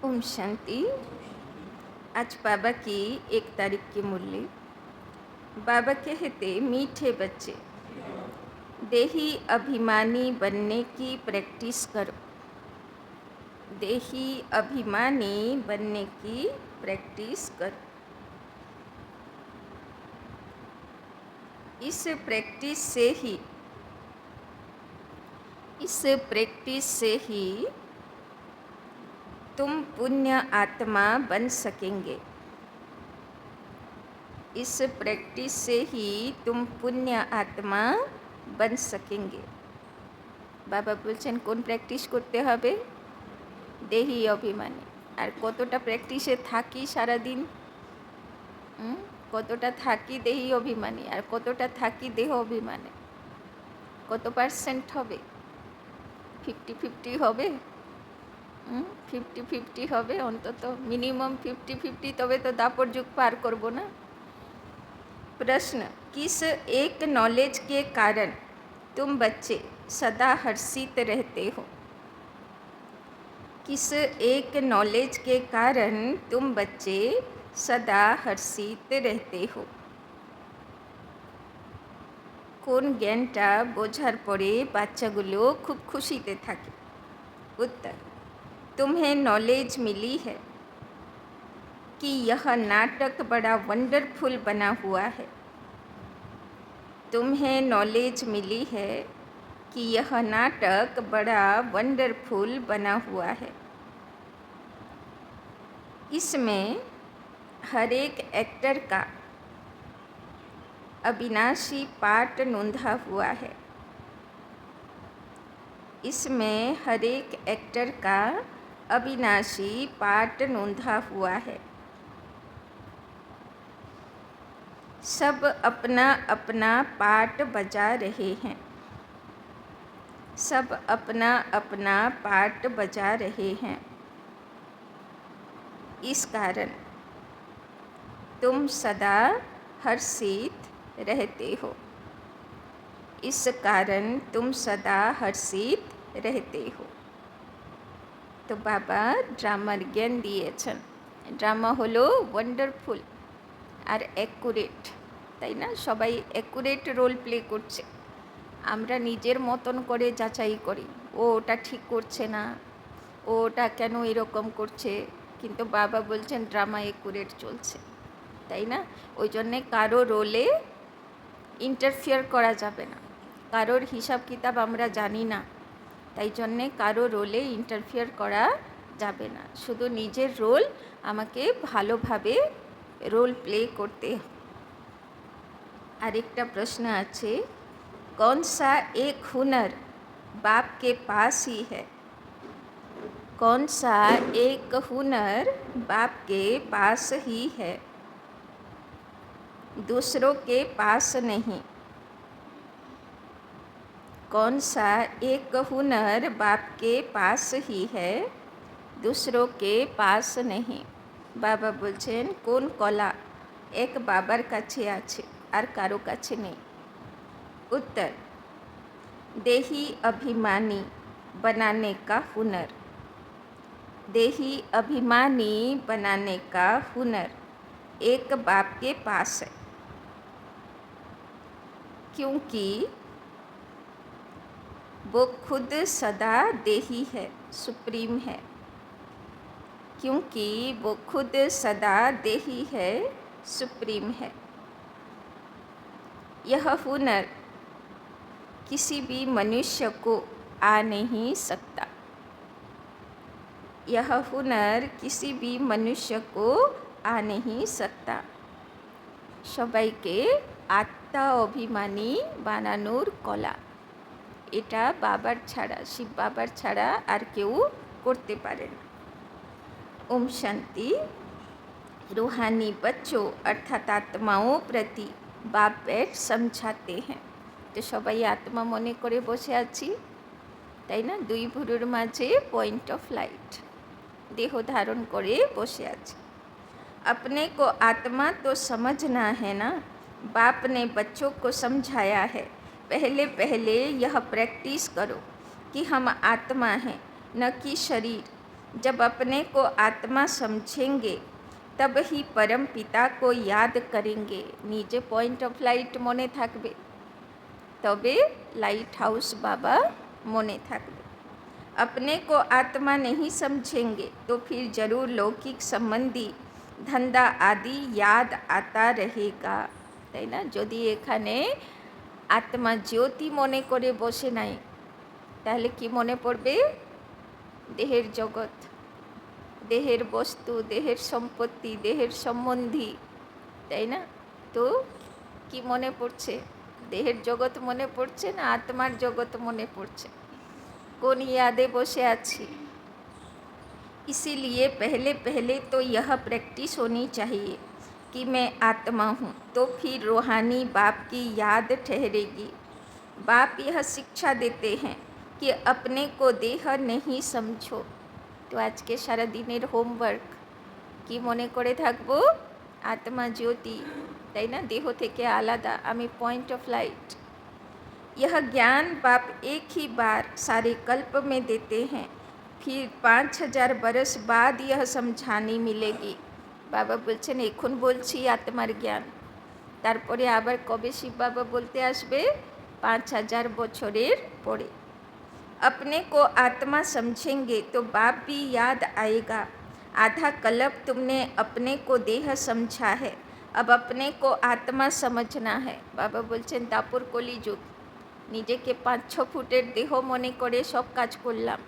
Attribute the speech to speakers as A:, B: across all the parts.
A: ओम शांति। आज बाबा की 1 तारीख की मुरली। बाबा कहते, मीठे बच्चे, देही अभिमानी बनने की प्रैक्टिस करो। देही अभिमानी बनने की प्रैक्टिस करो। इस प्रैक्टिस से ही तुम पुण्य आत्मा बन सकेंगे। इस प्रैक्टिस से ही तुम पुण्य आत्मा बन सकेंगे। बाबा बोलছেন কোন প্র্যাকটিস করতে হবে? দেহি অভিমানী। আর কতটা প্র্যাকটিসে থাকি সারাদিন? কতটা থাকি দেহি অভিমানী আর কতটা থাকি দেহ অভিমানে? কত পার্সেন্ট হবে? 50-50 হবে? 50-50 হবে অন্তত, মিনিমাম 50-50, তবে তো দাপর যুগ পার করব না। प्रश्न, किस एक नॉलेज के कारण तुम बच्चे सदा हर्षित रहते हो? किस एक नॉलेज के कारण तुम बच्चे सदा हर्षित रहते हो? কোন জ্ঞানটা বোঝার পরে বাচ্চাগুলো খুব খুশিতে থাকে? उत्तर, तुम्हें नॉलेज मिली है कि यह नाटक बड़ा वंडरफुल बना हुआ है। तुम्हें नॉलेज मिली है कि यह नाटक बड़ा वंडरफुल बना हुआ है। इसमें हर एक एक्टर का अविनाशी पार्ट नोंधा हुआ है। इसमें हर एक एक्टर का अविनाशी पार्ट नोंधा हुआ है। सब अपना अपना पार्ट बजा रहे हैं। सब अपना अपना पार्ट बजा रहे हैं। इस कारण तुम सदा हर्षित रहते हो। इस कारण तुम सदा हर्षित रहते हो। तो बाबा ड्रामार ज्ञान दिएছেন। ड्रामा हलो वंडरफुल আর অ্যাকুরেট, তাই না? সবাই অ্যাকুরেট রোল প্লে করছে। আমরা নিজের মতন করে যাচাই করি, ও ওটা ঠিক করছে না, ও ওটা কেন এরকম করছে। কিন্তু বাবা বলছেন ড্রামা অ্যাকুরেট চলছে, তাই না? ওই জন্যে কারো রোলে ইন্টারফিয়ার করা যাবে না। কারোর হিসাব কিতাব আমরা জানি না, তাই জন্যে কারো রোলে ইন্টারফিয়ার করা যাবে না। শুধু নিজের রোল আমাকে ভালোভাবে रोल प्ले करते। आरेकटा प्रश्न आछे, कौन सा एक हुनर बाप के पास ही है? कौन सा एक हुनर बाप के पास ही है, दूसरों के पास नहीं? कौन सा एक हुनर बाप के पास ही है, दूसरों के पास नहीं? बाबा बोलছেন কোন কলা এক বাবার কাছে আছে আর কারো কাছে নেই? उत्तर, देही अभिमानी बनाने का हुनर। देही अभिमानी बनाने का हुनर एक बाप के पास है, क्योंकि वो खुद सदा देही है, सुप्रीम है। क्योंकि वो खुद सदा देही है, सुप्रीम है। यह हुनर किसी भी मनुष्य को आ नहीं सकता। यह हुनर किसी भी मनुष्य को आ नहीं सकता। সবাইকে আত্মা অভিমানী বানানোর কলা, এটা বাবার ছাড়া, শিব বাবার ছাড়া আর কেউ করতে পারে না। ओम शांति। रूहानी बच्चों अर्थात आत्माओं प्रति बाप बैठ समझाते हैं। तो सबाई आत्मा मने करे बसे आछि, ताई ना? दुई भुरुर माझे पॉइंट ऑफ लाइट, देह धारण करे बसे आछि। अपने को आत्मा तो समझना है ना। बाप ने बच्चों को समझाया है, पहले पहले यह प्रैक्टिस करो कि हम आत्मा हैं, न कि शरीर। जब अपने को आत्मा समझेंगे तब ही परम पिता को याद करेंगे। निजे पॉइंट ऑफ लाइट मने थाकबे, तबे लाइट हाउस बाबा मने थाकबे। अपने को आत्मा नहीं समझेंगे तो फिर जरूर लौकिक संबंधी धंधा आदि याद आता रहेगा, ताई ना। यदि एखाने आत्मा ज्योति मने करे बसे नाई ताहले कि मने पड़बे? देहेर जगत, देहेर वस्तु, देहेर सम्पत्ति, देहेर सम्बन्धी, ताई ना। तो कि मने पड़छे? देहेर जगत मने पड़छे ना आत्मार जगत मने पड़छे? कौन यादे बसे आछि? इसीलिए पहले पहले तो यह प्रैक्टिस होनी चाहिए कि मैं आत्मा हूँ, तो फिर रूहानी बाप की याद ठहरेगी। बाप यह शिक्षा देते हैं कि अपने को देह नहीं समझो। तो आज के सारा दिनेर होमवर्क कि मने करे थाकबो? आत्मा ज्योति, ताई ना, देह थेके आलादा, आमी पॉइंट ऑफ लाइट। यह ज्ञान बाप एक ही बार सारे कल्प में देते हैं, फिर 5000 बरस बाद यह समझानी मिलेगी। बाबा बोलছেন এখন বলছি आत्मार ज्ञान, तारपरे आबार कबे शिव बाबा बोलते आसबे? 5000 बछरेर परे। अपने को आत्मा समझेंगे तो बाप भी याद आएगा। आधा कल्प तुमने अपने को देह समझा है, अब अपने को आत्मा समझना है। बाबा बोलছেন दापुर कलिजुग, निजेके 5-6 फुटेर देह मने करे सब काज करलाम,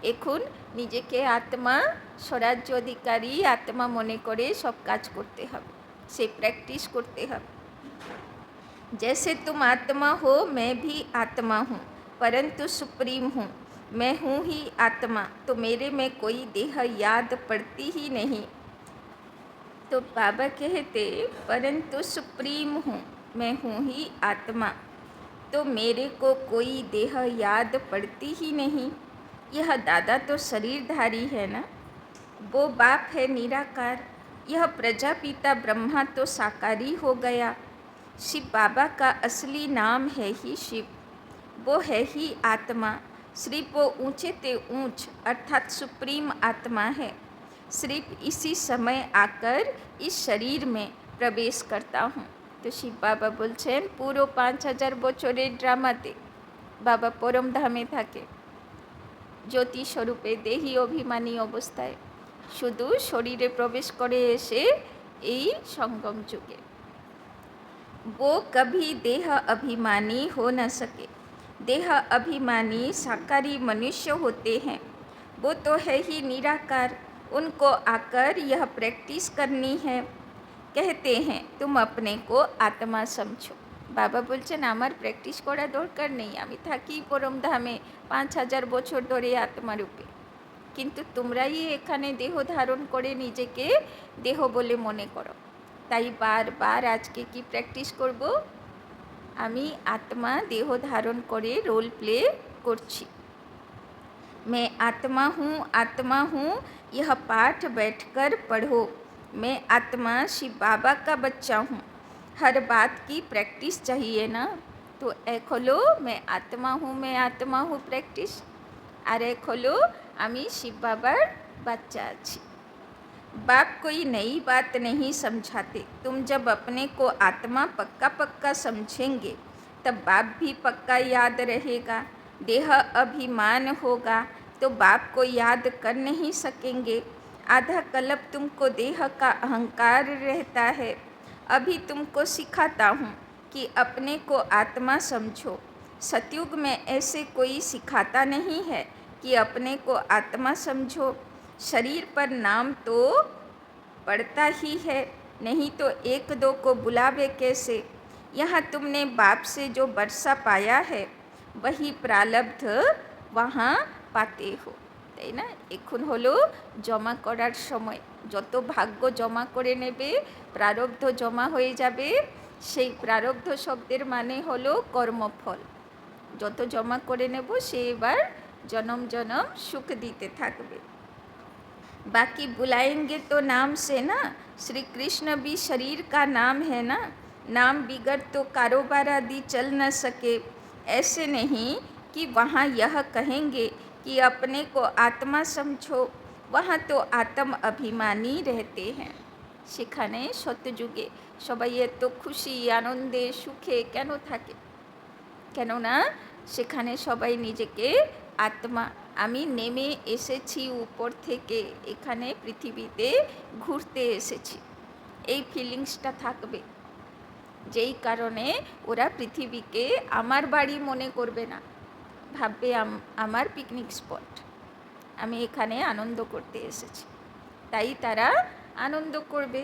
A: एखुन निजेके आत्मा स्वराज्य अधिकारी आत्मा मने करे सब काज करते हबे, से प्रैक्टिस करते हबे। जैसे तुम आत्मा हो मैं भी आत्मा हूँ, परंतु सुप्रीम हूँ, मैं हूँ ही आत्मा, तो मेरे में कोई देह याद पड़ती ही नहीं। तो बाबा कहते परंतु सुप्रीम हूँ, मैं हूँ ही आत्मा, तो मेरे को कोई देह याद पड़ती ही नहीं। यह दादा तो शरीरधारी है ना, वो बाप है निराकार। यह प्रजापिता ब्रह्मा तो साकारी हो गया। शिव बाबा का असली नाम है ही शिव, वो है ही आत्मा। सिर्फ वो ऊंचे ते ऊंच अर्थात सुप्रीम आत्मा है। सिर्फ इसी समय आकर इस शरीर में प्रवेश करता हूँ। तो शिव बाबा बोलছেন পুরো 5000 বছরের ড্রামাতে বাবা পরম ধামে থাকে জ্যোতি স্বরূপে দেহি অভিমানী অবস্থায়, শুধু শরীরে প্রবেশ করে এসে এই সঙ্গম যুগে। वो कभी देह अभिमानी हो न सके। देह अभिमानी साकारी मनुष्य होते हैं, वो तो है ही निराकार। उनको आकर यह प्रैक्टिस करनी है। कहते हैं तुम अपने को आत्मा समझो। बाबा बोलছেন আমার প্র্যাকটিস করা দরকার নেই, আমি থাকি পরম ধামে 5000 বছর ধরে আত্মা রূপে, কিন্তু তোমরাই এখানে দেহ ধারণ করে নিজেকে দেহ বলে মনে করো। তাই বারবার আজকে কি প্র্যাকটিস করব? আমি আত্মা দেহ ধারণ করে রোল প্লে করছি। मैं आत्मा हूँ यह पाठ बैठकर पढ़ो। मैं आत्मा शिव बाबा का बच्चा हूँ। हर बात की प्रैक्टिस चाहिए ना। तो एक हलो मैं आत्मा हूँ प्रैक्टिस, और एक हलो आमी शिव बाबार बच्चा आछि। बाप कोई नई बात नहीं समझाते। तुम जब अपने को आत्मा पक्का पक्का समझेंगे तब बाप भी पक्का याद रहेगा। देह अभिमान होगा तो बाप को याद कर नहीं सकेंगे। आधा कल्प तुमको देह का अहंकार रहता है। अभी तुमको सिखाता हूँ कि अपने को आत्मा समझो। सतयुग में ऐसे कोई सिखाता नहीं है कि अपने को आत्मा समझो। शरीर पर नाम तो पड़ता ही है, नहीं तो एक दो को बुलावे कैसे। यहाँ तुमने बाप से जो वर्षा पाया है वही प्रारब्ध वहाँ पाते हो, তাই না। এখন হলো জমা করার সময়। যত ভাগ্য জমা করে নেবে প্রারব্ধ জমা হয়ে যাবে। সেই প্রারব্ধ শব্দের মানে হলো কর্মফল। যত জমা করে নেব সে এবার জনম জনম সুখ দিতে থাকবে। बाकी बुलाएंगे तो नाम से ना। श्री कृष्ण भी शरीर का नाम है ना। नाम बिगड़ तो कारोबार आदि चल न सके। ऐसे नहीं कि वहाँ यह कहेंगे कि अपने को आत्मा समझो। वहाँ तो आत्म अभिमानी रहते हैं। সেখানে সত্যযুগে সবাই এত খুশি আনন্দে সুখে কেন থাকে? কেননা সেখানে সবাই নিজেকে আত্মা, আমি নেমে এসেছি উপর থেকে, এখানে পৃথিবীতে ঘুরতে এসেছি, এই ফিলিংসটা থাকবে। যেই কারণে ওরা পৃথিবীকে আমার বাড়ি মনে করবে না, ভাববে আমার পিকনিক স্পট, আমি এখানে আনন্দ করতে এসেছি, তাই তারা आनंद করবে।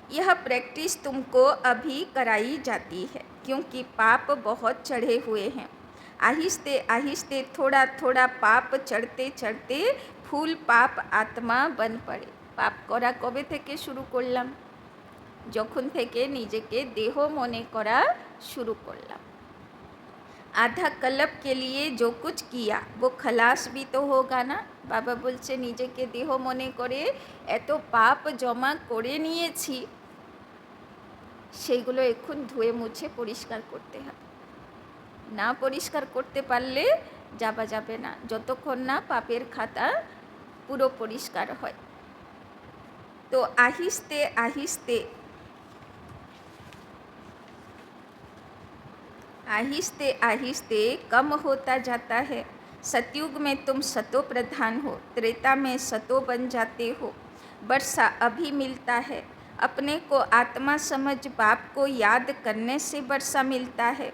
A: यह प्रैक्टिस तुमको अभी कराई जाती है क्योंकि पाप बहुत चढ़े हुए हैं। आहिस्ते आहिस्ते थोड़ा थोड़ा पाप चढ़ते चढ़ते फूल पाप आत्मा बन पड़े। पाप करा कबे থেকে শুরু করলাম? যখন থেকে নিজেকে দেহ মনে করা শুরু করলাম। आधा कल्प के लिए जो कुछ किया वो खलास भी तो होगा ना। বাবা বলছে নিজেকে দেহ মনে করে এত পাপ জমা করে নিয়েছি, সেইগুলো এখন ধুয়ে মুছে পরিষ্কার করতে হবে। না পরিষ্কার করতে পারলে যাওয়া যাবে না, যতক্ষণ না পাপের খাতা পুরো পরিষ্কার হয়। তো आहिस्ते आहिस्ते आहिस्ते आहिस्ते कम होता जाता है। सतयुग में तुम सतो प्रधान हो, त्रेता में सतो बन जाते हो। वर्षा अभी मिलता है, अपने को आत्मा समझ बाप को याद करने से वर्षा मिलता है।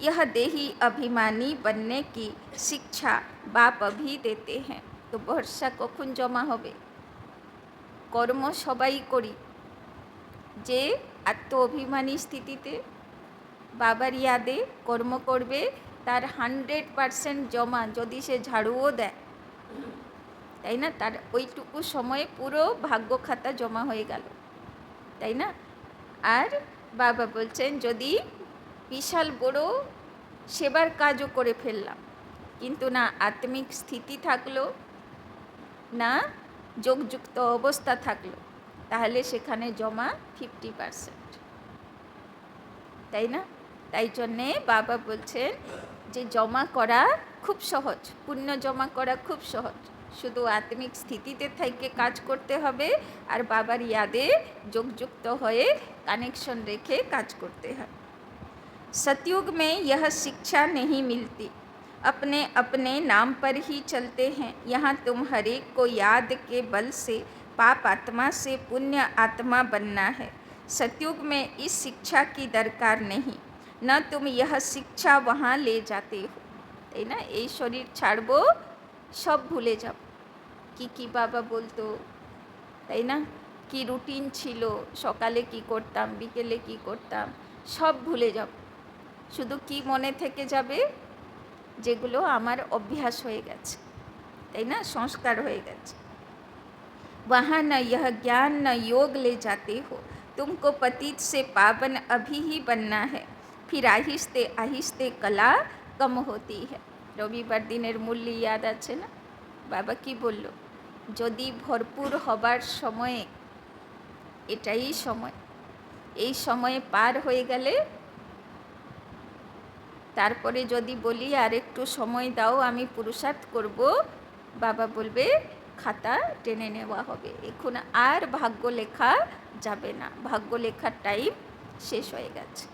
A: यह देही अभिमानी बनने की शिक्षा बाप अभी देते हैं। तो वर्षा कখন জমা হবে? কর্ম সবাই করি, যে আত্ম অভিমানী স্থিতিতে বাবার ইয়াদে কর্ম করবে, তার 100% জমা যদি সে ঝাড়ুও দেয়, তাই না, তার ওইটুকু সময়ে পুরো ভাগ্য খাতা জমা হয়ে গেল, তাই না। আর বাবা বলছেন যদি বিশাল বড় সেবার কাজও করে ফেললাম, কিন্তু না আত্মিক স্থিতি থাকলো, না যোগযুক্ত অবস্থা থাকলো, তাহলে সেখানে জমা 50%, তাই না। তাই জন্যে বাবা বলছেন যে জমা করা খুব সহজ, পুণ্য জমা করা খুব সহজ, শুধু আত্মিক স্থিতিতে থেকে কাজ করতে হবে আর বাবার ইয়াদে যোগযুক্ত হয়ে কানেকশন রেখে কাজ করতে হবে। सतयुग में यह शिक्षा नहीं मिलती, अपने अपने नाम पर ही चलते हैं। यहाँ तुम हरेक को याद के बल से पाप आत्मा से पुण्य आत्मा बनना है। सतयुग में इस शिक्षा की दरकार नहीं, न तुम यह शिक्षा वहाँ ले जाते हो, তাই না। এই শরীর ছাড়বো, সব ভুলে যাব, কি বাবা বলতো, তাই না, কি রুটিন ছিল, সকালে কি করতাম, বিকেলে কি করতাম, সব ভুলে যাব। শুধু কি মনে থেকে যাবে, যেগুলো আমার অভ্যাস হয়ে গেছে, তাই না, সংস্কার হয়ে গেছে। वहाँ न यह ज्ञान न योग ले जाते हो, तुमको पतित से पावन अभी ही बनना है। फिर आहिस्ते आहिस्ते कला कम होती है। রবিবার দিনের মূল্য ইয়াদ আছে না? বাবা কি বলল? যদি ভরপুর হবার সময়ে, এটাই সময়, এই সময়ে পার হয়ে গেলে, তারপরে যদি বলি আর একটু সময় দাও আমি পুরুষার্থ করব, বাবা বলবে খাতা টেনে নেওয়া হবে, এখন আর ভাগ্য লেখা যাবে না, ভাগ্য লেখার টাইম শেষ হয়ে গেছে।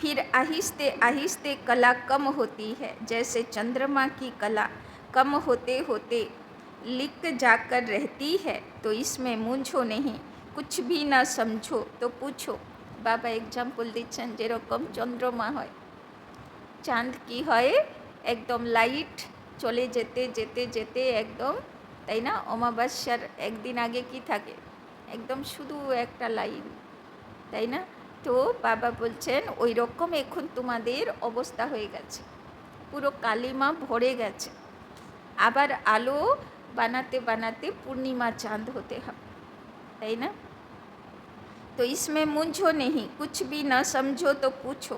A: फिर आहिस्ते आहिस्ते कला कम होती है, जैसे चंद्रमा की कला कम होते होते लिक जाकर रहती है। तो इसमें मूंझो नहीं, कुछ भी ना समझो तो पूछो। बाबा एग्जाम्पल दिच्छेन, जेरकम चंद्रमा হয়, চাঁদ কি হয়, একদম লাইট চলে যেতে যেতে যেতে একদম, তাই না, অমাবস্যার একদিন আগে কি থাকে, একদম শুধু একটা লাইন, তাই না। তো বাবা বলছেন ওই রকম এখন তোমাদের অবস্থা হয়ে গেছে, পুরো কালিমা ভরে গেছে, আবার আলো বানাতে বানাতে পূর্ণিমা চাঁদ হতে হবে, তাই না। तो इसमें मूंझो नहीं, कुछ भी न समझो तो पूछो।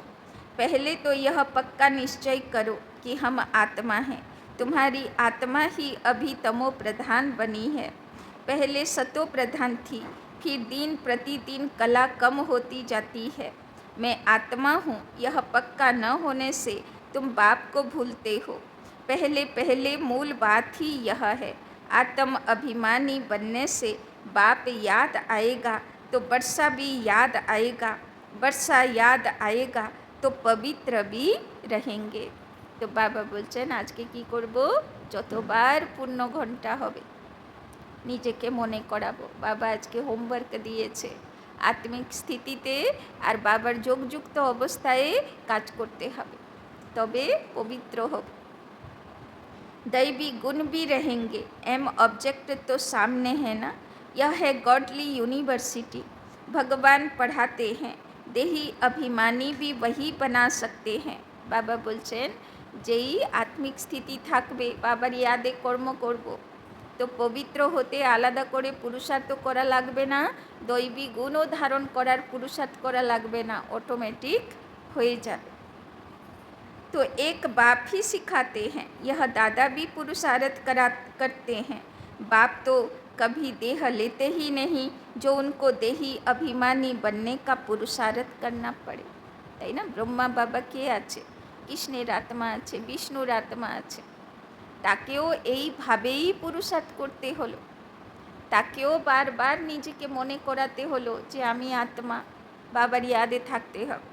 A: पहले तो यह पक्का निश्चय करो कि हम आत्मा हैं, तुम्हारी आत्मा ही अभी तमो प्रधान बनी है, पहले सतो प्रधान थी, फिर दिन प्रतिदिन कला कम होती जाती है। मैं आत्मा हूँ, यह पक्का न होने से तुम बाप को भूलते हो। पहले पहले मूल बात ही यह है, आत्म अभिमानी बनने से बाप याद आएगा तो वर्षा भी याद आएगा, वर्षा याद आएगा तो पवित्र भी रहेंगे। तो बाबा बोलছেন আজকে কি করব, যতবার পূর্ণ ঘন্টা হবে নিজেকে মনে করাবো। বাবা আজকে হোমওয়ার্ক দিয়েছে আত্মিক স্থিতিতে আর বাবার যোগযুক্ত অবস্থায় কাজ করতে হবে, তবে পবিত্র হবে। दैवी गुण भी रहेंगे। एम ऑब्जेक्ट तो सामने है ना, यह है गॉडली यूनिवर्सिटी। भगवान पढ़ाते हैं, देही अभिमानी भी वही बना सकते हैं। बाबा बोलছেন যেই আত্মিক স্থিতি থাকবে, বাবার ইয়াদে কর্ম করব, তো পবিত্র হতে আলাদা করে পুরুষার্থ করা লাগবে না, দৈবী গুণও ধারণ করার পুরুষার্থ করা লাগবে না, অটোমেটিক হয়ে যাবে। तो एक बाप ही सिखाते हैं, यह दादा भी पुरुषार्थ करते हैं। बाप तो कभी देह लेते ही नहीं जो उनको देही अभिमानी बनने का पुरुषार्थ करना पड़े, তাই না? ব্রহ্মা বাবা কে আছে? কৃষ্ণের আত্মা আছে, বিষ্ণুর আত্মা আছে, তাকেও এইভাবেই পুরুষার্থ করতে হলো, তাকেও বারবার নিজেকে মনে করাতে হলো যে আমি আত্মা, বাবার ইয়াদে থাকতে হবে।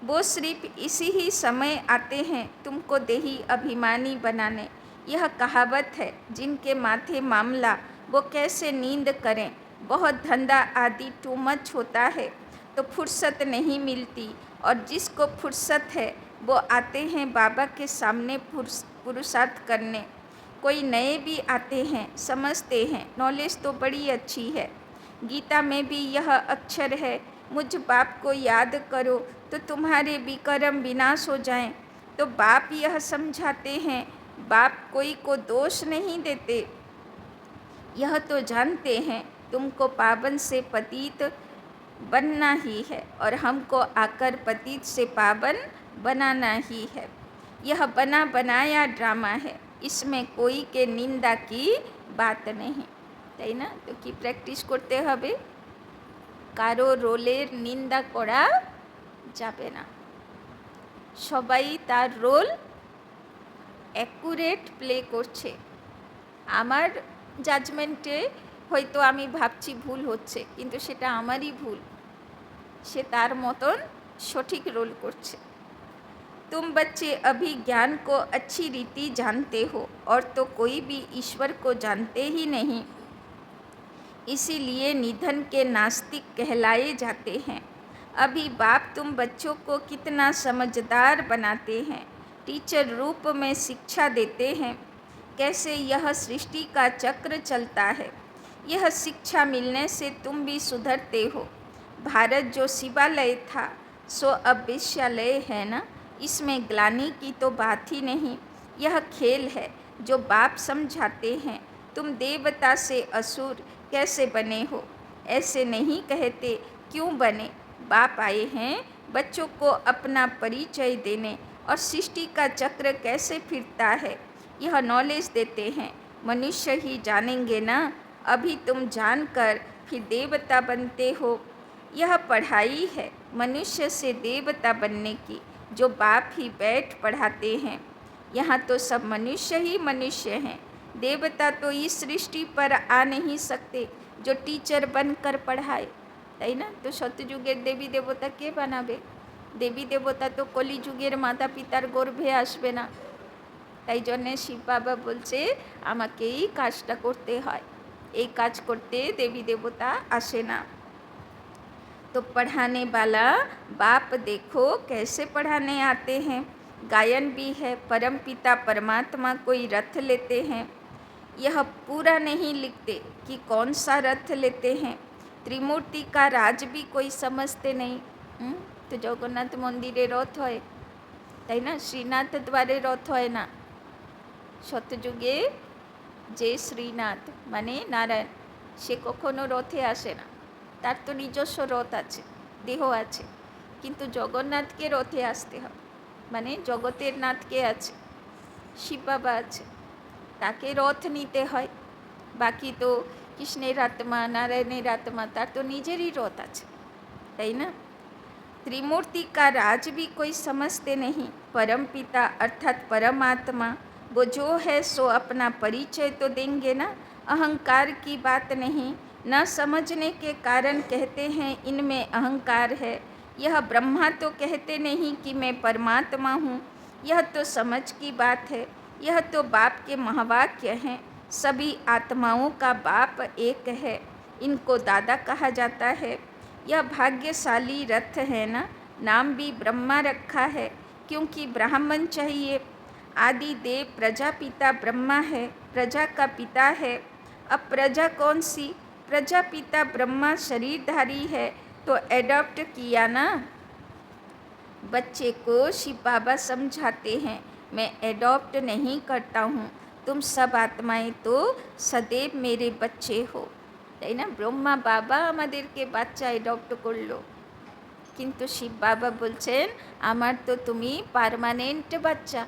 A: वो सिर्फ इसी ही समय आते हैं तुमको देही अभिमानी बनाने। यह कहावत है, जिनके माथे मामला वो कैसे नींद करें। बहुत धंधा आदि टू मच होता है तो फुर्सत नहीं मिलती, और जिसको फुर्सत है वो आते हैं बाबा के सामने पुरुषार्थ करने। कोई नए भी आते हैं, समझते हैं नॉलेज तो बड़ी अच्छी है, गीता में भी यह अक्षर है, मुझ बाप को याद करो तो तुम्हारे विकर्म विनाश हो जाएं। तो बाप यह समझाते हैं, बाप कोई को दोष नहीं देते, यह तो जानते हैं तुमको पावन से पतित बनना ही है और हमको आकर पतित से पावन बनाना ही है। यह बना बनाया ड्रामा है, इसमें कोई के निंदा की बात नहीं, তাই না? তো কি প্র্যাকটিস করতে হবে? কারো রোলের নিন্দা করা যাবে না, সবাই তার রোল অ্যাকুরেট প্লে করছে। আমার জাজমেন্টে হয়তো আমি ভাবছি ভুল হচ্ছে, কিন্তু সেটা আমারই ভুল, সে তার মতন সঠিক রোল করছে। तुम बच्चे अभी ज्ञान को अच्छी रीति जानते हो, और तो कोई भी ईश्वर को जानते ही नहीं, इसीलिए निधन के नास्तिक कहलाए जाते हैं। अभी बाप तुम बच्चों को कितना समझदार बनाते हैं, टीचर रूप में शिक्षा देते हैं, कैसे यह सृष्टि का चक्र चलता है। यह शिक्षा मिलने से तुम भी सुधरते हो। भारत जो शिवालय था सो अब वेश्यालय है ना, इसमें ग्लानि की तो बात ही नहीं। यह खेल है जो बाप समझाते हैं। तुम देवता से असुर कैसे बने हो, ऐसे नहीं कहते क्यों बने। बाप आए हैं बच्चों को अपना परिचय देने और सृष्टि का चक्र कैसे फिरता है यह नॉलेज देते हैं। मनुष्य ही जानेंगे ना, अभी तुम जानकर फिर देवता बनते हो। यह पढ़ाई है मनुष्य से देवता बनने की, जो बाप ही बैठ पढ़ाते हैं। यहाँ तो सब मनुष्य ही मनुष्य हैं, देवता तो इस सृष्टि पर आ नहीं सकते जो टीचर बनकर पढ़ाए, তাই না? তো সত্যযুগের দেবী দেবতা কে বানাবে? দেবী দেবতা তো কলিযুগের মাতা পিতার গর্ভে আসবে না। তাই জন্যে শিব বাবা বলছে আমাকে এই কাজটা করতে হয়, এই কাজ করতে দেবী দেবতা আসে না। तो पढ़ाने वाला बाप देखो कैसे पढ़ाने आते हैं। गायन भी है, परम पिता परमात्मा कोई रथ लेते हैं, यह पूरा नहीं लिखते कि कौन सा रथ लेते हैं। त्रिमूर्ति का राज भी कोई समझते नहीं। तो जगन्नाथ मंदिरे रथ है, তাই না? শ্রীনাথ দ্বারে রথ হয় না। সত্যযুগে যে শ্রীনাথ মানে নারায়ণ, সে কখনো রথে আসে না, তার তো নিজস্ব রথ আছে, দেহ আছে, কিন্তু জগন্নাথকে রথে আসতে হবে, মানে জগতের নাথকে আছে, শিব বাবা আছে, তাকে রথ নিতে হয়। বাকি তো কৃষ্ণের আত্মা নারায়ণের আত্মা, তার তো নিজেরই রথ আছে, তাই না? त्रिमूर्ति का राज भी कोई समझते नहीं। परम पिता अर्थात परमात्मा वो जो है सो अपना परिचय तो देंगे ना, अहंकार की बात नहीं। न समझने के कारण कहते हैं इनमें अहंकार है। यह ब्रह्मा तो कहते नहीं कि मैं परमात्मा हूँ, यह तो समझ की बात है। यह तो बाप के महावाक्य हैं। सभी आत्माओं का बाप एक है, इनको दादा कहा जाता है। यह भाग्यशाली रथ है ना, नाम भी ब्रह्मा रखा है, क्योंकि ब्राह्मण चाहिए। आदि देव प्रजापिता ब्रह्मा है, प्रजा का पिता है। अब प्रजा कौन सी? प्रजापिता ब्रह्मा शरीरधारी है, तो एडॉप्ट किया ना। बच्चे को शिव बाबा समझाते हैं, मैं एडॉप्ट नहीं करता हूँ, तुम सब आत्माएं तो सदैव मेरे बच्चे हो, তাই না? ব্রহ্মা বাবা আমাদেরকে বাচ্চা এডপ্ট করলো, কিন্তু শিব বাবা বলছেন আমার তো তুমি পার্মানেন্ট বাচ্চা,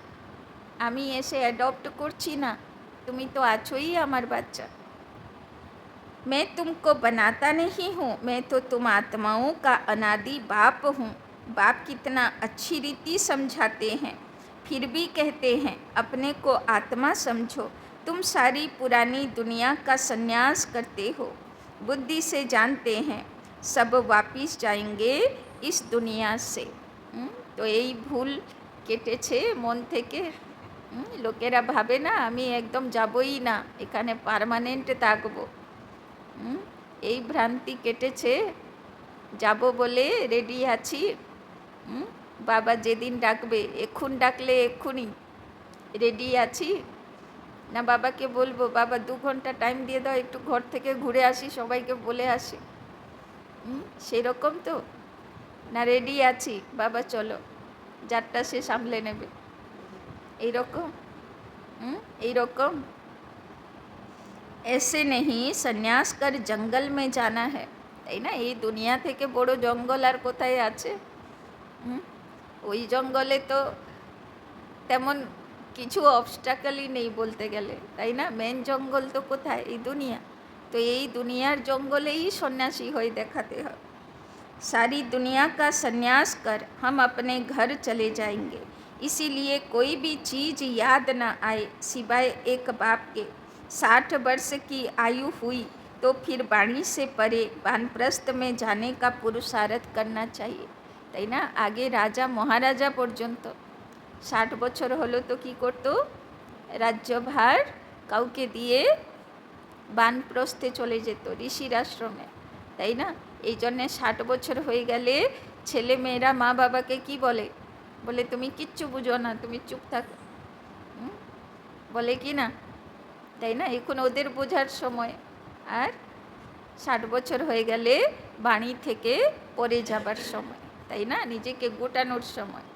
A: আমি এসে অ্যাডপ্ট করছি না, তুমি তো আছোই আমার বাচ্চা। मैं तुमको बनाता नहीं हूँ, मैं तो तुम आत्माओं का अनादि बाप हूँ। बाप कितना अच्छी रीति समझाते हैं, फिर भी कहते हैं अपने को आत्मा समझो। तुम सारी पुरानी दुनिया का संन्यास करते हो, बुद्धि से जानते हैं सब वापिस जाएंगे इस दुनिया से। तो यही भूल केटेছে মন থেকে। লোকেরা ভাবে না আমি একদম যাবই না, এখানে পার্মানেন্ট থাকবো। এই ভ্রান্তি কেটেছে, যাব বলে রেডি আছি। বাবা যেদিন ডাকবে, এক্ষুন ডাকলে এক্ষুনি রেডি আছি না। বাবাকে বলবো বাবা 2 ঘন্টা টাইম দিয়ে দাও, একটু ঘর থেকে ঘুরে আসি, সবাইকে বলে আসি। সেরকম তো না, রেডি আছি বাবা চলো, যারটা সে সামলে নেবে, এইরকম। এইরকম ऐसे नहीं सन्यास कर जंगल में जाना है, তাই না? এই দুনিয়া থেকে বড় জঙ্গল আর কোথায় আছে? ওই জঙ্গলে তো তেমন কিছু অবস্টাকলই নেই বলতে গেলে, তাই না? মেন জঙ্গল তো কোথায়? এই দুনিয়া। তো এই দুনিয়ার জঙ্গলেই সন্ন্যাসী হয়ে দেখাতে হয়। सारी दुनिया का संन्यास कर हम अपने घर चले जाएंगे, इसीलिए कोई भी चीज़ याद न आए सिवाय एक बाप के। 60 वर्ष की आयु हुई तो फिर वाणी से परे वानप्रस्थ में जाने का पुरुषार्थ करना चाहिए, তাই না? আগে রাজা মহারাজা পর্যন্ত 60 বছর হলো তো কী করতো? রাজ্যভার কাউকে দিয়ে বানপ্রস্থে চলে যেত, ঋষির আশ্রমে, তাই না? এই জন্যে 60 বছর হয়ে গেলে ছেলে মেয়েরা মা বাবাকে কি বলে? বলে তুমি কিচ্ছু বুঝো না, তুমি চুপ থাকো, বলে কি না? তাই না? এখন ওদের বোঝার সময়। আর 60 বছর হয়ে গেলে বাণী থেকে পরে যাবার সময়, তাই না? নিজেকে গোটানোর সময়।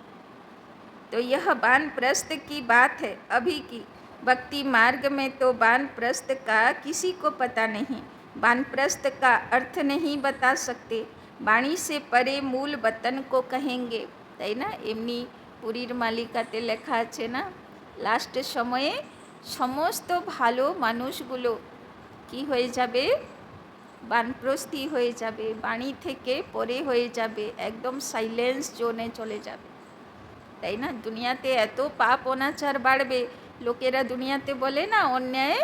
A: तो यह वानप्रस्थ की बात है अभी की। भक्ति मार्ग में तो वानप्रस्थ का किसी को पता नहीं, वानप्रस्थ का अर्थ नहीं बता सकते। वाणी से परे मूल वतन को कहेंगे, তাই না? এমনি পুরীর মালিকাতে লেখা আছে না, লাস্ট সময়ে সমস্ত ভালো মানুষগুলো কি হয়ে যাবে? বানপ্রস্থী হয়ে যাবে, বাণী থেকে পরে হয়ে যাবে, একদম সাইলেন্স জোনে চলে যাবে, তাই না? দুনিয়াতে এত পাপ অনাচার বাড়বে, লোকেরা দুনিয়াতে বলে না অন্যায়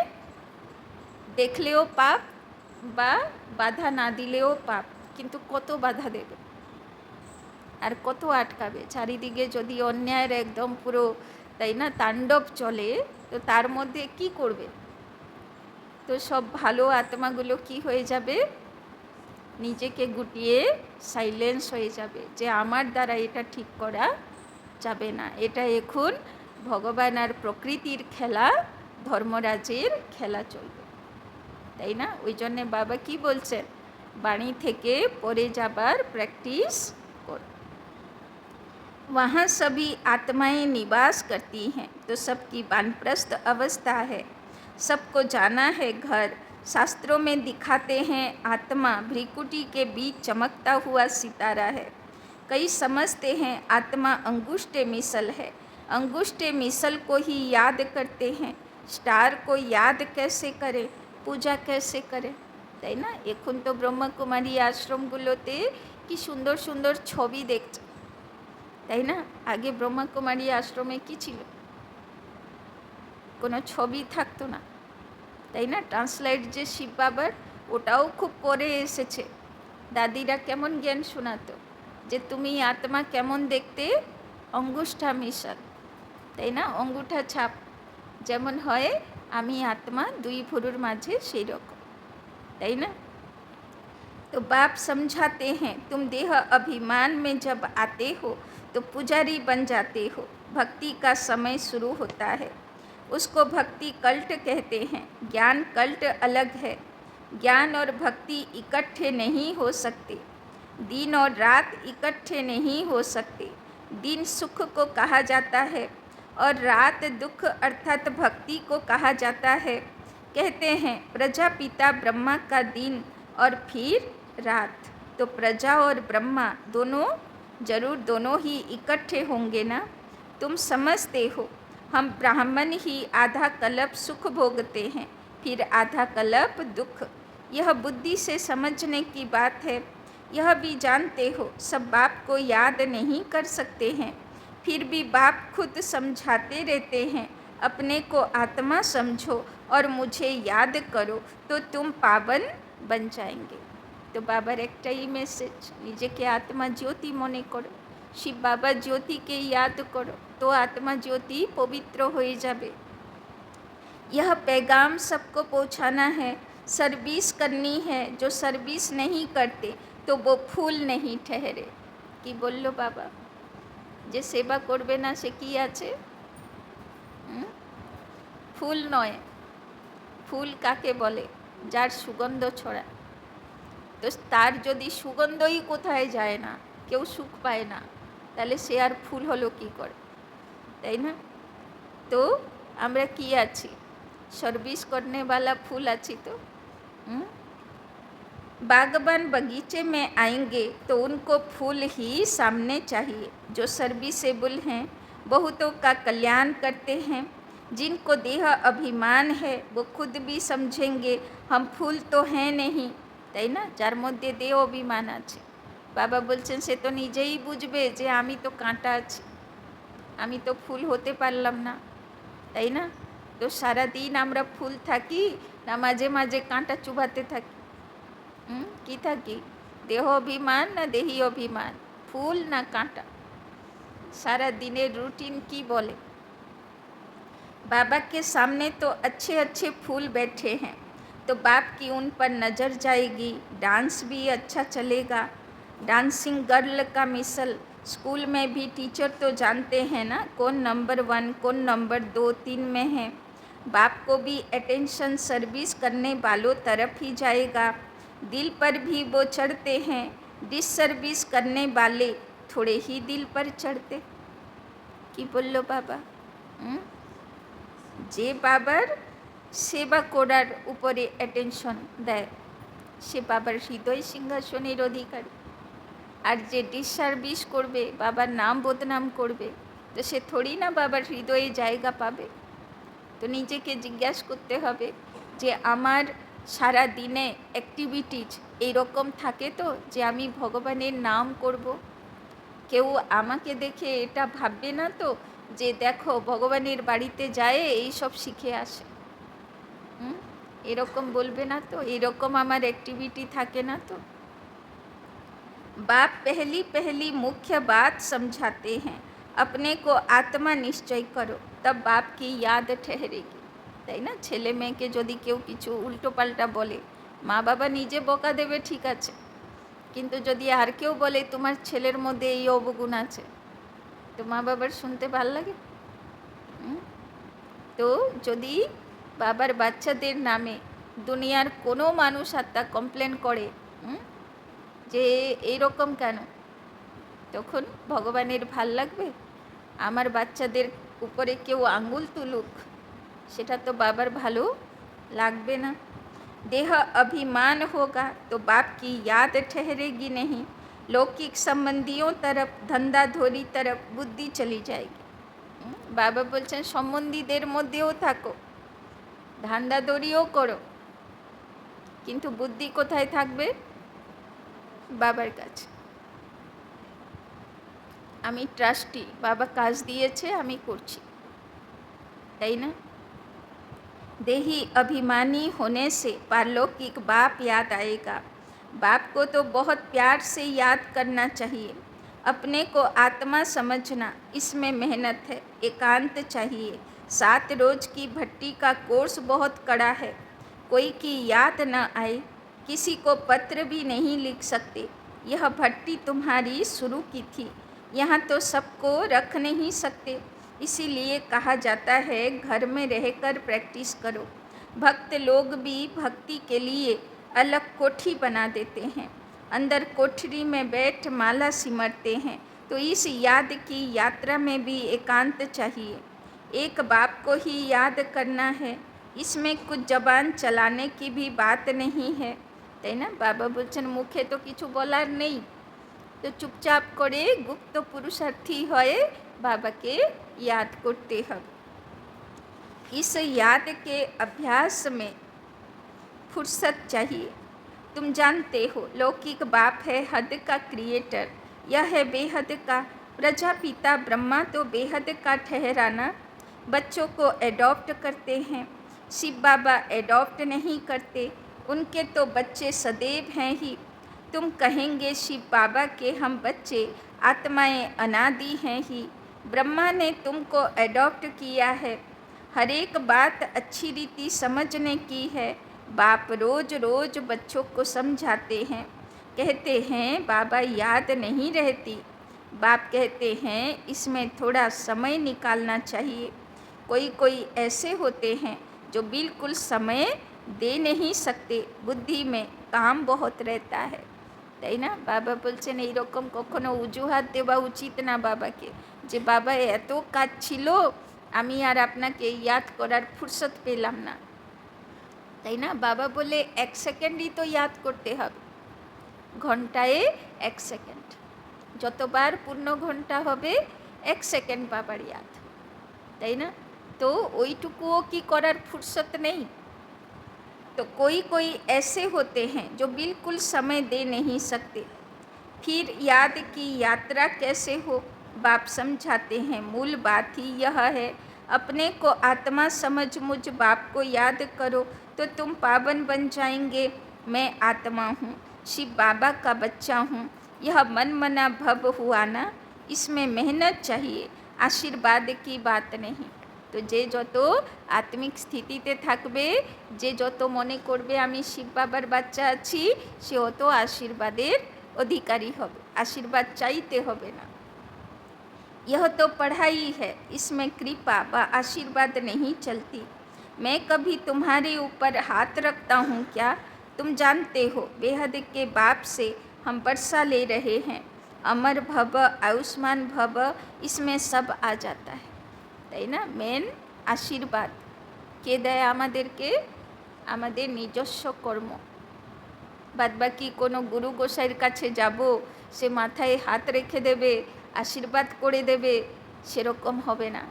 A: দেখলেও পাপ বা বাধা না দিলেও পাপ, কিন্তু কত বাধা দেবে আর কত আটকাবে? চারিদিকে যদি অন্যায়ের একদম পুরো, তাই না, তাণ্ডব চলে, তো তার মধ্যে কি করবে? তো সব ভালো আত্মাগুলো কি হয়ে যাবে? নিজেকে গুটিয়ে সাইলেন্স হয়ে যাবে যে আমার দ্বারা এটা ঠিক করা যাবে না, এটা এখন ভগবান আর প্রকৃতির খেলা, ধর্মরাজের খেলা চলবে, তাই না? ওই জন্যে বাবা কি বলছেন? বাণী থেকে পরে যাবার প্র্যাকটিস কর। वहाँ सभी आत्माएं निवास करती हैं, तो सबकी वानप्रस्थ अवस्था है। सबको जाना है घर। शास्त्रों में दिखाते हैं आत्मा भ्रिकुटी के बीच चमकता हुआ सितारा है। कई समझते हैं आत्मा अंगुष्ठ मिसल है, अंगुष्ठ मिसल को ही याद करते हैं। स्टार को याद कैसे करें, पूजा कैसे करें, তাই না? এখন তো ব্রহ্মকুমারী আশ্রমগুলোতে কি সুন্দর সুন্দর ছবি দেখছে, তাই না? আগে ব্রহ্মকুমারী আশ্রমে কি ছিল? কোনো ছবি থাকতো না, তাই না? ট্রান্সলেট যে শিব বাবার, ওটাও খুব পরে এসেছে। দাদিরা কেমন জ্ঞান শোনাতো যে তুমি আত্মা কেমন দেখতে, অঙ্গুষ্ঠা মিশাল, তাই না? অঙ্গুঠা ছাপ যেমন হয় আমি আত্মা দুই ভুরুর মাঝে সেই রকম, তাই না? तो बाप समझाते हैं तुम देह अभिमान में जब आते हो तो पुजारी बन जाते हो, भक्ति का समय शुरू होता है। उसको भक्ति कल्ट कहते हैं। ज्ञान कल्ट अलग है। ज्ञान और भक्ति इकट्ठे नहीं हो सकते। दिन और रात इकट्ठे नहीं हो सकते। दिन सुख को कहा जाता है और रात दुख अर्थात भक्ति को कहा जाता है। कहते हैं प्रजापिता ब्रह्मा का दिन और फिर रात, तो प्रजा और ब्रह्मा दोनों ही इकट्ठे होंगे ना? तुम समझते हो हम ब्राह्मण ही आधा कल्प सुख भोगते हैं, फिर आधा कल्प दुख। यह बुद्धि से समझने की बात है। यह भी जानते हो सब बाप को याद नहीं कर सकते हैं, फिर भी बाप खुद समझाते रहते हैं अपने को आत्मा समझो और मुझे याद करो तो तुम पावन बन जाएंगे। तो बाबार एकटाई मेसेज, निजेके आत्मा ज्योति मने करो, शिव बाबा ज्योति के याद करो तो आत्मा ज्योति पवित्र हो जाबे। यह पैगाम सबको पहुँचाना है, सर्विस करनी है। जो सर्विस नहीं करते तो वो फूल नहीं ठहरे। कि बोलो बाबा, जे सेवा करबे ना से कि आछे? फूल नय। फूल काके बोले? जार सुगंध छड़ाय। तो तार यदि सुगंधई कोथाय जाए ना, केउ सुख पाए ना, ताहले से आर फूल हलो कि करे, ताई ना? तो आमरा कि आछि? सर्विस करने वाला फूल आछि। तो बागबान बगीचे में आएंगे तो उनको फूल ही सामने चाहिए। जो सर्विसेबल हैं, बहुतों का कल्याण करते हैं। जिनको देह अभिमान है वो खुद भी समझेंगे हम फूल तो हैं नहीं, তাই না? যার মধ্যে দেহ অভিমান আছে, বাবা বলছেন সে তো নিজেই বুঝবে যে আমি তো কাঁটা আছি, আমি তো ফুল হতে পারলাম না, তাই না? তো সারাদিন আমরা ফুল থাকি না মাঝে মাঝে কাঁটা চুবাতে থাকি? কি থাকি? দেহ অভিমান না দেহি অভিমান, ফুল না কাঁটা? সারা দিনের রুটিন কি বলে? बाबा के सामने तो अच्छे अच्छे फूल बैठे हैं, तो बाप की उन पर नज़र जाएगी। डांस भी अच्छा चलेगा। डांसिंग गर्ल का मिसल। स्कूल में भी टीचर तो जानते हैं ना कौन नंबर 1 कौन नंबर 2 3 में है। बाप को भी अटेंशन सर्विस करने वालों तरफ ही जाएगा। दिल पर भी वो चढ़ते हैं। डिससर्विस करने वाले थोड़े ही दिल पर चढ़ते। कि बोलो बाबा? যে বাবার সেবা করার উপরে অ্যাটেনশন দেয় সে বাবার হৃদয় সিংহাসনের অধিকারী। আর যে ডিসসার্ভিস করবে, বাবার নাম বদনাম করবে, তো সে থোড়ি না বাবার হৃদয়ে জায়গা পাবে। তো নিজেকে জিজ্ঞাসা করতে হবে যে আমার সারা দিনে অ্যাক্টিভিটিজ এইরকম থাকে তো যে আমি ভগবানের নাম করব। কেউ আমাকে দেখে এটা ভাববে না তো যে দেখো ভগবানের বাড়িতে যায় এই সব শিখে আসে, এরকম বলবে না তো? এরকম আমার অ্যাক্টিভিটি থাকে না তো? बाप पहली पहली मुख्य बात समझाते हैं अपने को आत्मा निश्चय करो, तब बाप की याद ठहरेगी। তাই না? ছেলে মেয়েকে যদি কেউ কিছু উল্টো পাল্টা বলে, মা বাবা নিজে বকা দেবে ঠিক আছে, কিন্তু যদি আর কেউ বলে তোমার ছেলের মধ্যে এই অবগুণ আছে, তো মা বাবার শুনতে ভাল লাগে? তো যদি বাবার বাচ্চাদের নামে দুনিয়ার কোনো মানুষ আত্মা কমপ্লেন করে যে এইরকম কেন, তখন ভগবানের ভাল লাগবে? আমার বাচ্চাদের উপরে কেউ আঙ্গুল তুলুক, সেটা তো বাবার ভালো লাগবে না। देह अभिमान होगा तो बाप की याद ठहरेगी नहीं। लौकिक संबंधियों तरफ धंधाधोरी तरफ बुद्धि चली जाएगी। बाबा बोलছেন সম্বন্ধীদের মধ্যেও থাকো, ধান্দাদৌড়িও করো, কিন্তু বুদ্ধি কোথায় থাকবে? বাবার কাছে। আমি ট্রাস্টি, বাবা কাজ দিয়েছে আমি করছি, তাই না? देही अभिमानी होने से पारलौकिक बाप याद आएगा। बाप को तो बहुत प्यार से याद करना चाहिए। अपने को आत्मा समझना, इसमें मेहनत है, एकांत चाहिए। 7 रोज की भट्टी का कोर्स बहुत कड़ा है। कोई की याद न आए, किसी को पत्र भी नहीं लिख सकते। यह भट्टी तुम्हारी शुरू की थी, यहाँ तो सबको रख नहीं सकते। इसीलिए कहा जाता है घर में रहकर प्रैक्टिस करो। भक्त लोग भी भक्ति के लिए अलग कोठी बना देते हैं, अंदर कोठरी में बैठ माला सिमरते हैं। तो इस याद की यात्रा में भी एकांत चाहिए। एक बाप को ही याद करना है, इसमें कुछ जबान चलाने की भी बात नहीं है, তাই না? বাবা বলছেন মুখে তো কিছু বলার নেই, তো চুপচাপ করে গুপ্ত পুরুষার্থী হয়ে বাবাকে याद करते हैं। इस याद के अभ्यास में फुर्सत चाहिए। तुम जानते हो लौकिक बाप है हद का क्रिएटर, यह है बेहद का प्रजापिता ब्रह्मा। तो बेहद का ठहराना, बच्चों को एडॉप्ट करते हैं। शिव बाबा एडॉप्ट नहीं करते, उनके तो बच्चे सदैव हैं ही। तुम कहेंगे शिव बाबा के हम बच्चे आत्माएं अनादि हैं ही। ब्रह्मा ने तुमको एडॉप्ट किया है। हर एक बात अच्छी रीति समझने की है। बाप रोज रोज बच्चों को समझाते हैं। कहते हैं बाबा याद नहीं रहती। बाप कहते हैं इसमें थोड़ा समय निकालना चाहिए। कोई कोई ऐसे होते हैं जो बिल्कुल समय दे नहीं सकते, बुद्धि में काम बहुत रहता है, তাই না? বাবা বলছেন এইরকম কখনো অজুহাত দেওয়া উচিত না বাবাকে, যে বাবা এত কাজ ছিল আমি আর আপনাকে ইয়াদ করার ফুরসত পেলাম না, তাই না? বাবা বলে 1 সেকেন্ডই তো ইয়াদ করতে হবে, ঘন্টায় 1 সেকেন্ড, যতবার পূর্ণ ঘন্টা হবে 1 সেকেন্ড বাবার ইয়াদ, তাই না? তো ওইটুকুও কি করার ফুরসত নেই? तो कोई कोई ऐसे होते हैं जो बिल्कुल समय दे नहीं सकते। फिर याद की यात्रा कैसे हो? बाप समझाते हैं। मूल बात ही यह है, अपने को आत्मा समझ मुझ बाप को याद करो तो तुम पावन बन जाएंगे। मैं आत्मा हूँ, शिव बाबा का बच्चा हूँ। यह मन मना भव हुआ ना, इसमें मेहनत चाहिए, आशीर्वाद की बात नहीं। तो जे যত আত্মিক স্থিতিতে থাকবে, যে যত মনে করবে আমি শিব বাবার বাচ্চা আছি, সে অত আশীর্বাদের অধিকারী হবে, আশীর্বাদ চাইতে হবে না। यह तो पढ़ाई है, इसमें कृपा व आशीर्वाद नहीं चलती। मैं कभी तुम्हारे ऊपर हाथ रखता हूँ क्या? तुम जानते हो बेहद के बाप से हम वर्षा ले रहे हैं। अमर भव, आयुष्मान भव, इसमें सब आ जाता है, তাই না? মেন আশীর্বাদ কে দেয় আমাদেরকে? আমাদের নিজস্ব কর্ম। বাদবাকি কোনো গুরু গোসাইয়ের কাছে যাব, সে মাথায় হাত রেখে দেবে, আশীর্বাদ করে দেবে, সেরকম হবে না।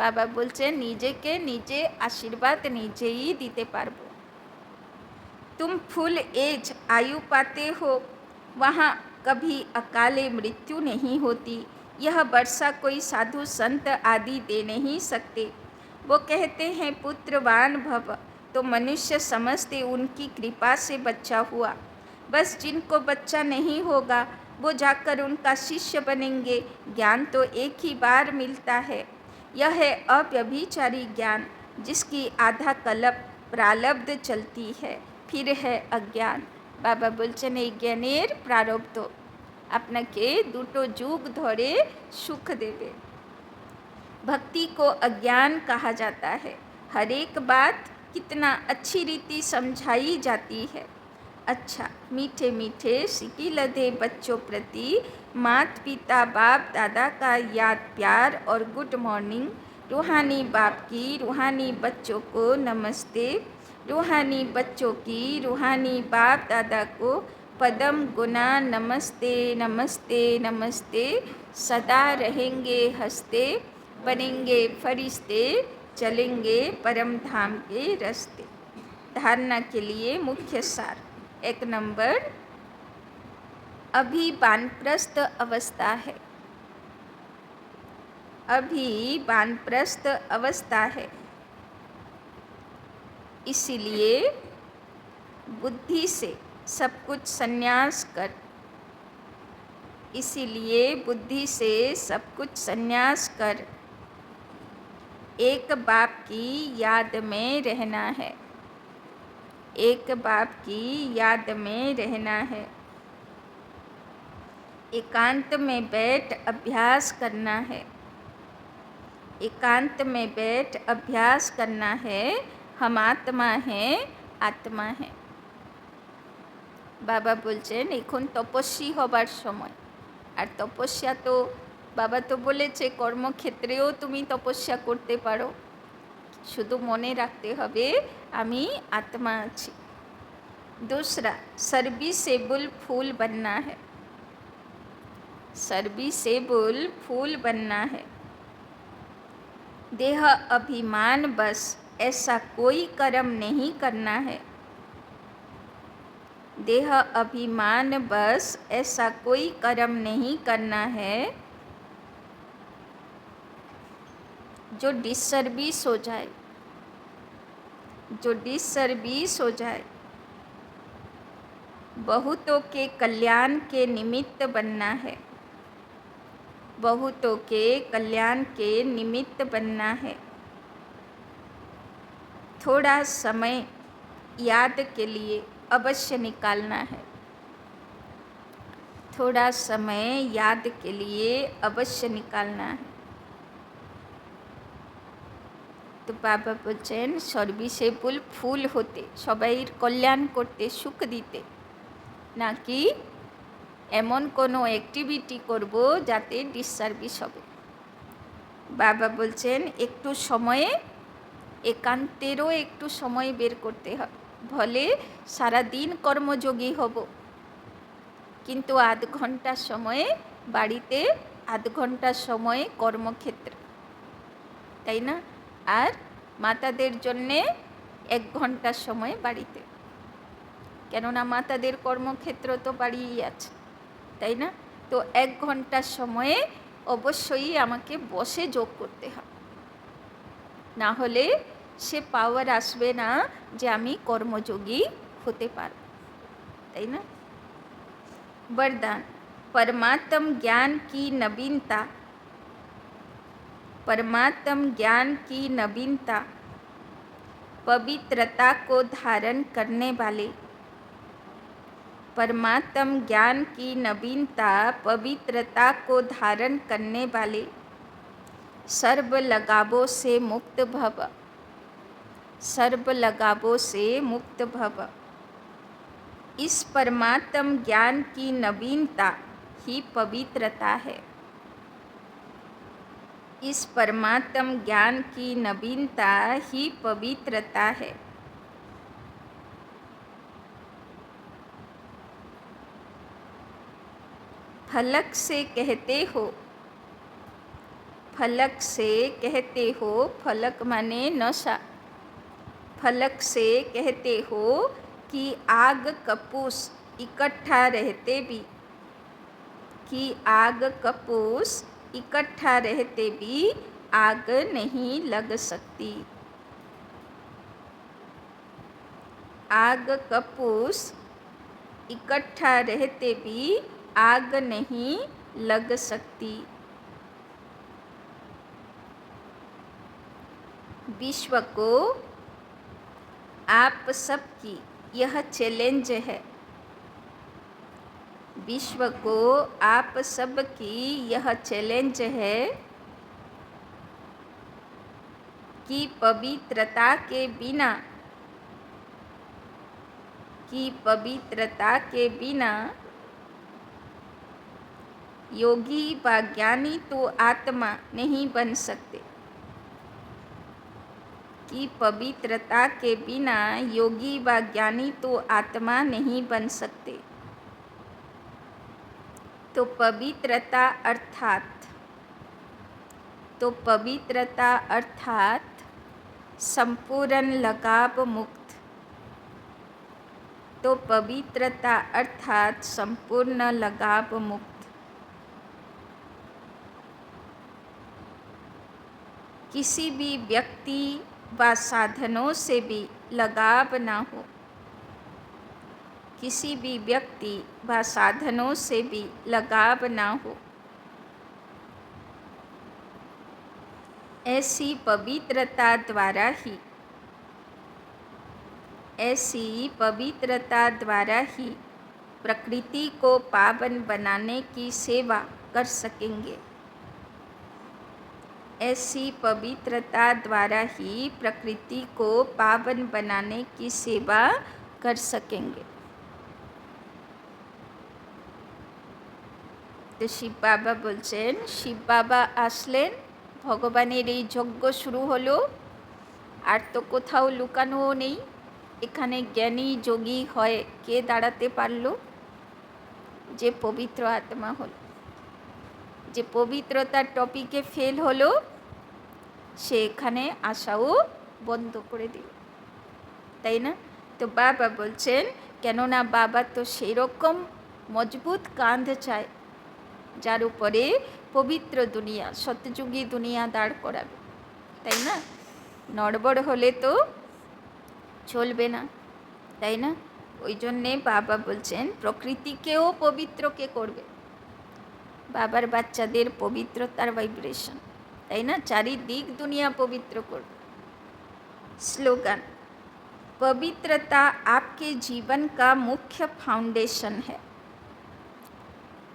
A: বাবা বলছেন নিজেকে নিজে আশীর্বাদ নিজেই দিতে পারবো। तुम फुल एज आयु पाते हो, वहाँ कभी अकाले मृत्यु नहीं होती। यह वर्षा कोई साधु संत आदि दे नहीं सकते। वो कहते हैं पुत्रवान भव, तो मनुष्य समझते उनकी कृपा से बच्चा हुआ। बस जिनको बच्चा नहीं होगा वो जाकर उनका शिष्य बनेंगे। ज्ञान तो एक ही बार मिलता है। यह है अव्यभिचारी ज्ञान, जिसकी आधा कल्प प्रारब्ध चलती है, फिर है अज्ञान। बाबा बोलছেন এই জ্ঞানের প্রারব্ধ আপনাকে দুটো যুগ ধরে সুখ देवे। भक्ति को अज्ञान कहा जाता है। हर एक बात कितना अच्छी रीति समझाई जाती है। अच्छा, मीठे मीठे सिकी लदे बच्चों प्रति मात पिता बाप दादा का याद प्यार और गुड मॉर्निंग। रूहानी बाप की रूहानी बच्चों को नमस्ते। रूहानी बच्चों की रूहानी बाप दादा को पदम गुना नमस्ते नमस्ते नमस्ते। सदा रहेंगे हंसते, बनेंगे फरिश्ते, चलेंगे परम धाम के रास्ते। धारणा के लिए मुख्य सार। 1 नंबर, अभी वानप्रस्थ अवस्था है। अभी वानप्रस्थ अवस्था है। इसीलिए बुद्धि से सब कुछ संन्यास कर, इसीलिए बुद्धि से सब कुछ संन्यास कर एक बाप की याद में रहना है, एक बाप की याद में रहना है। एकांत में बैठ अभ्यास करना है, एकांत में बैठ अभ्यास करना है। हम आत्मा हैं, आत्मा हैं। बाबा बोलছেন এখন তপস্বী হবার সময়। আর তপস্যা তো বাবা তো বলেছে কর্মক্ষেত্রেও তুমি তপস্যা করতে পারো, শুধু মনে রাখতে হবে আমি आत्मा আছি। दूसरा, सर्विसेबल फूल बनना है, सर्विसेबल फूल बनना है। देह अभिमान बस ऐसा कोई कर्म नहीं करना है, देह अभिमान बस ऐसा कोई कर्म नहीं करना है जो डिसर्विस हो जाए, जो डिसर्विस हो जाए। बहुतों के कल्याण के निमित्त बनना है, बहुतों के कल्याण के निमित्त बनना है। थोड़ा समय याद के लिए अवश्य निकालना है, थोड़ा समय याद के लिए अवश्य निकालना है। तो बाबा বলছেন সার্ভিসেবল ফুল হতে, সবাইয়ের কল্যাণ করতে, সুখ দিতে, নাকি এমন কোনো অ্যাক্টিভিটি করব যাতে ডিসসার্ভিস হবে। বাবা বলছেন একটু সময়ে, একান্তেরও একটু সময় বের করতে হবে। ভলে সারাদিন কর্মযোগী হব, কিন্তু আধ ঘন্টা সময়ে বাড়িতে, আধ ঘন্টা সময়ে কর্মক্ষেত্রে, তাই না? আর মাতাদের জন্যে 1 ঘন্টা সময় বাড়িতে, কেননা মাতাদের কর্মক্ষেত্র তো বাড়িই আছে, তাই না? তো 1 ঘন্টা সময়ে অবশ্যই আমাকে বসে যোগ করতে হবে, না হলে সে পাওয়ার আসবে না যে আমি কর্মযোগী হতে পারব, তাই না? वरदान, परमात्म ज्ञान की नवीनता, परमात्म ज्ञान की नवीनता पवित्रता को धारण करने वाले, परमात्म ज्ञान की नवीनता पवित्रता को धारण करने वाले सर्व लगावों से मुक्त भव, सर्व लगावों से मुक्त भव। इस परमात्म ज्ञान की नवीनता ही पवित्रता है, इस परमात्म ज्ञान की नवीनता ही पवित्रता है। फलक से कहते हो, फलक से कहते हो, फलक माने नशा, फलक से कहते हो कि आग कपूस इकट्ठा रहते भी, कि आग कपूस इकट्ठा रहते भी आग नहीं लग सकती, आग कपूस इकट्ठा रहते भी आग नहीं लग सकती। विश्व को आप सबकी यह चैलेंज है, विश्व को आप सबकी यह चैलेंज है कि पवित्रता के बिना, कि पवित्रता के बिना योगी व ज्ञानी तो आत्मा नहीं बन सकते, कि पवित्रता के बिना योगी व ज्ञानी तो आत्मा नहीं बन सकते। तो पवित्रता अर्थात, तो पवित्रता अर्थात संपूर्ण लगाव मुक्त, तो पवित्रता अर्थात संपूर्ण लगाव मुक्त। किसी भी व्यक्ति व साधनों से भी लगाव ना हो, किसी भी व्यक्ति व साधनों से भी लगाव ना हो। ऐसी पवित्रता द्वारा ही प्रकृति को पावन बनाने की सेवा कर सकेंगे। ऐसी पवित्रता द्वारा ही प्रकृति को पावन बनाने की सेवा कर सकेंगे। তো শিব বাবা বলছেন, শিব বাবা আসলেন, ভগবানের এই যজ্ঞ শুরু হলো, আর তো কোথাও লুকানোও নেই। এখানে জ্ঞানী যোগী হয়ে কে দাঁড়াতে পারলো? যে পবিত্র আত্মা হলো, যে পবিত্রতার টপিকে ফেল হলো, সে এখানে আসাও বন্ধ করে দিল, তাই না? তো বাবা বলছেন, কেননা বাবা তো সেই রকম মজবুত কাঁধ চায় যার উপরে পবিত্র দুনিয়া, সত্যযুগী দুনিয়া দাঁড় করাবে, তাই না? নড়বড় হলে তো চলবে না, তাই না? ওই জন্যে বাবা বলছেন প্রকৃতিকেও পবিত্র কে করবে? বাবার বাচ্চাদের পবিত্রতার ভাইব্রেশন, তাই না? চারিদিক দুনিয়া পবিত্র করবে। স্লোগান, पवित्रता आपके जीवन का मुख्य फाउंडेशन है।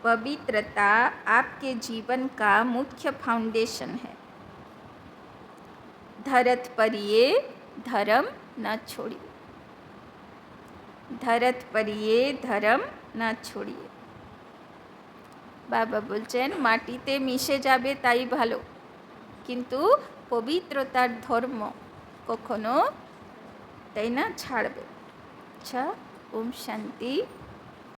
A: पवित्रता आपके जीवन का मुख्य फाउंडेशन है। धरत पर ये धर्म न छोड़िए, धरत पर ये धर्म न छोड़िए। বাবা বলছেন মাটিতে মিশে যাবে তাই ভালো, কিন্তু পবিত্রতার ধর্ম কখনো, তাই না, ছাড়বে। আচ্ছা, ওম শান্তি।